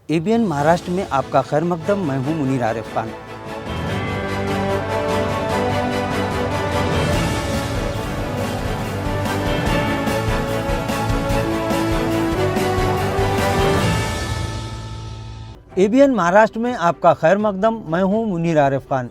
ABN Maharashtra में आपका खैर मकदम। मैं हूं मुनीर आरिफ खान। ABN महाराष्ट्र में आपका खैर मकदम। मैं हूं मुनीर आरिफ खान।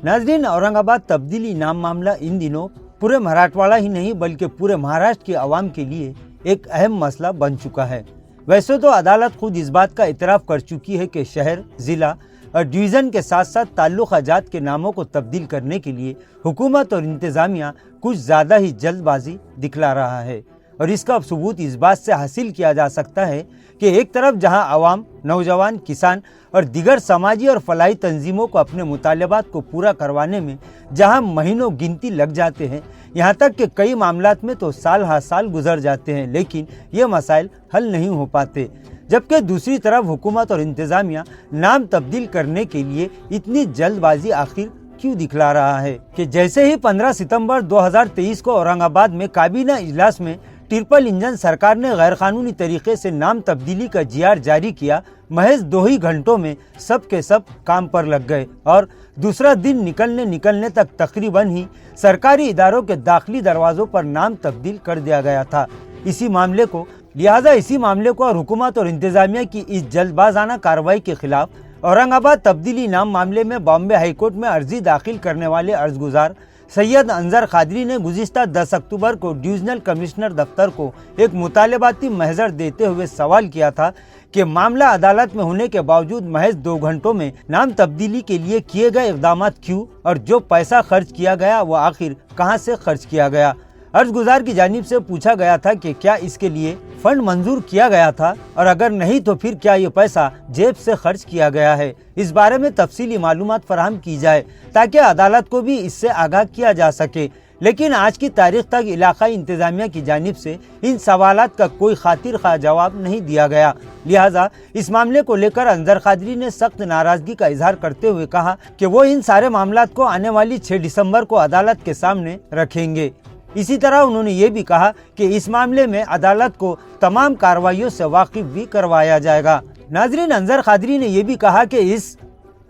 नाज़रीन, औरंगाबाद तब्दीली इनाम मामला इन दिनों पूरे मराठवाड़ा ही नहीं बल्कि पूरे महाराष्ट्र की आवाम के लिए एक अहम मसला बन चुका है। वैसे तो अदालत खुद इस बात का इतराफ़ कर चुकी है कि शहर, ज़िला और डिवीज़न के साथ साथ ताल्लुक़ात के नामों को तब्दील करने के लिए हुकूमत और इंतज़ामिया कुछ ज़्यादा ही जल्दबाजी दिखला रहा है। और इसका सबूत इस बात से हासिल किया जा सकता है कि एक तरफ जहां आवाम, नौजवान, किसान और दिगर समाजी और फलाही तंजीमों को अपने मुतालबात को पूरा करवाने में जहां महीनों गिनती लग जाते हैं, यहाँ तक कि कई मामलात में तो साल हर साल गुजर जाते हैं, लेकिन ये मसाइल हल नहीं हो पाते। जबकि दूसरी तरफ हुकूमत और इंतज़ामिया नाम तब्दील करने के लिए इतनी जल्दबाजी आखिर क्यों दिखला रहा है कि जैसे ही 15 सितंबर 2023 को औरंगाबाद में काबीना इजलास में ट्रिपल इंजन सरकार ने गैर कानूनी तरीके से नाम तब्दीली का GR जारी किया, महज 2 ही घंटों में सब के सब काम पर लग गए और दूसरा दिन निकलने तक तकरीबन ही सरकारी इदारों के दाखिली दरवाज़ों पर नाम तब्दील कर दिया गया था। इसी मामले को और हुकूमत और इंतज़ामिया की इस जल्दबाज़ाना कार्रवाई के खिलाफ औरंगाबाद तब्दीली नाम मामले में बॉम्बे हाई कोर्ट में अर्जी दाखिल करने वाले अर्ज़गुज़ार सैयद अंजर खादरी ने गुज़िश्ता 10 अक्टूबर को डिवीज़नल कमिश्नर दफ्तर को एक मुतालबाती महज़र देते हुए सवाल किया था कि मामला अदालत में होने के बावजूद महज 2 घंटों में नाम तब्दीली के लिए किए गए इक़दाम क्यों और जो पैसा खर्च किया गया वो आखिर कहां से खर्च किया गया। अर्ज़गुज़ार की जानिब से पूछा गया था कि क्या इसके लिए फंड मंजूर किया गया था और अगर नहीं तो फिर क्या ये पैसा जेब से खर्च किया गया है। इस बारे में तफसीली मालूमात फराहम की जाए ताकि अदालत को भी इससे आगाह किया जा सके। लेकिन आज की तारीख तक इलाकाई इंतज़ामिया की जानिब से इन सवालात का कोई खातिर खा जवाब नहीं दिया गया। लिहाजा इस मामले को लेकर अंजर खादरी ने सख्त नाराज़गी का इजहार करते हुए कहा कि वो इन सारे मामलात को आने वाली 6 दिसंबर को अदालत के सामने रखेंगे। इसी तरह उन्होंने ये भी कहा कि इस मामले में अदालत को तमाम कार्रवाइयों से वाकिफ भी करवाया जाएगा। नाज़रीन, अंजर खादरी ने यह भी कहा कि इस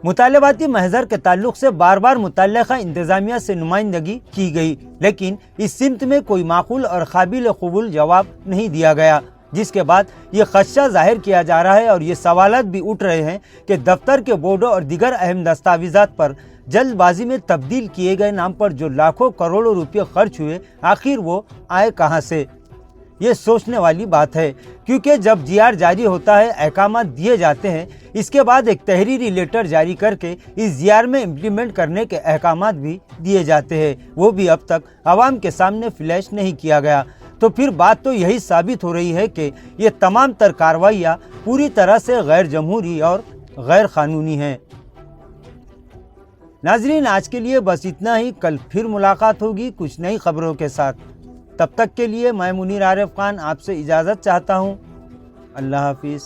मुतालबाती महज़र के ताल्लुक से बार बार मुतल्लिक़ा इंतज़ामिया से नुमाइंदगी की गई, लेकिन इस सिमत में कोई माकूल और काबिल क़बूल जवाब नहीं दिया गया, जिसके बाद ये खदशा जाहिर किया जा रहा है और ये सवालात भी उठ रहे हैं कि दफ्तर के बोर्डों और दिगर अहम दस्तावेज़ात पर जल्दबाजी में तब्दील किए गए नाम पर जो लाखों करोड़ों रुपये खर्च हुए, आखिर वो आए कहाँ से। ये सोचने वाली बात है, क्योंकि जब GR जारी होता है, अहकामात दिए जाते हैं, इसके बाद एक तहरीरी लेटर जारी करके इस GR में इम्प्लीमेंट करने के अहकामात भी दिए जाते हैं, वो भी अब तक आवाम के सामने फ्लैश नहीं किया गया। तो फिर बात तो यही साबित हो रही है कि ये तमाम तर कार्रवाइयाँ पूरी तरह से गैर जमहूरी और गैर कानूनी हैं। नाज़रीन, आज के लिए बस इतना ही। कल फिर मुलाकात होगी कुछ नई खबरों के साथ। तब तक के लिए मैं मुनीर आरिफ खान आपसे इजाज़त चाहता हूँ। अल्लाह हाफिज़।